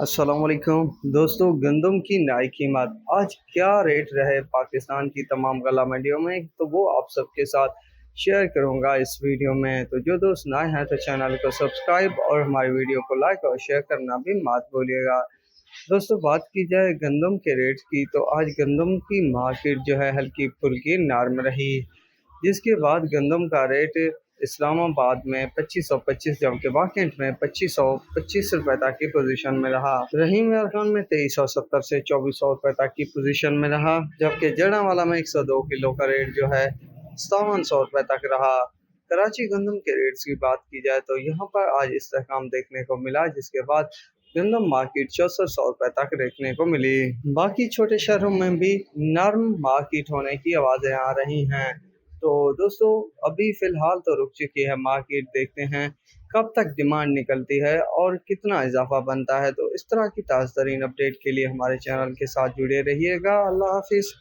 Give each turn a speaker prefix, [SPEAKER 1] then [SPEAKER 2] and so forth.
[SPEAKER 1] अस्सलामुअलैकुम दोस्तों, गंदम की नई कीमत आज क्या रेट रहे पाकिस्तान की तमाम गला मंडियों में, तो वो आप सबके साथ शेयर करूंगा इस वीडियो में। तो जो दोस्त नए हैं तो चैनल को सब्सक्राइब और हमारी वीडियो को लाइक और शेयर करना भी मत भूलिएगा। दोस्तों, बात की जाए गंदम के रेट की, तो आज गंदम की मार्केट जो है हल्की फुल्की नरम रही, जिसके बाद गंदम का रेट इस्लामाबाद में 2525, जबकि वाकई में 2525 रुपए तक की पोजीशन में रहा। रहीम खान में 2370 से 2400 रुपए तक की पोजीशन में रहा, जबकि जड़ावाला में 102 किलो का रेट जो है 5700 रुपए तक रहा। कराची गंदम के रेट्स की बात की जाए तो यहाँ पर आज इस्तेहकाम देखने को मिला, जिसके बाद गंदम मार्केट 6400 रुपए तक देखने को मिली। बाकी छोटे शहरों में भी नरम मार्केट होने की आवाज़ें आ रही हैं। तो दोस्तों, अभी फ़िलहाल तो रुक चुकी है मार्केट, देखते हैं कब तक डिमांड निकलती है और कितना इजाफा बनता है। तो इस तरह की ताज़ा तरीन अपडेट के लिए हमारे चैनल के साथ जुड़े रहिएगा। अल्लाह हाफिज़।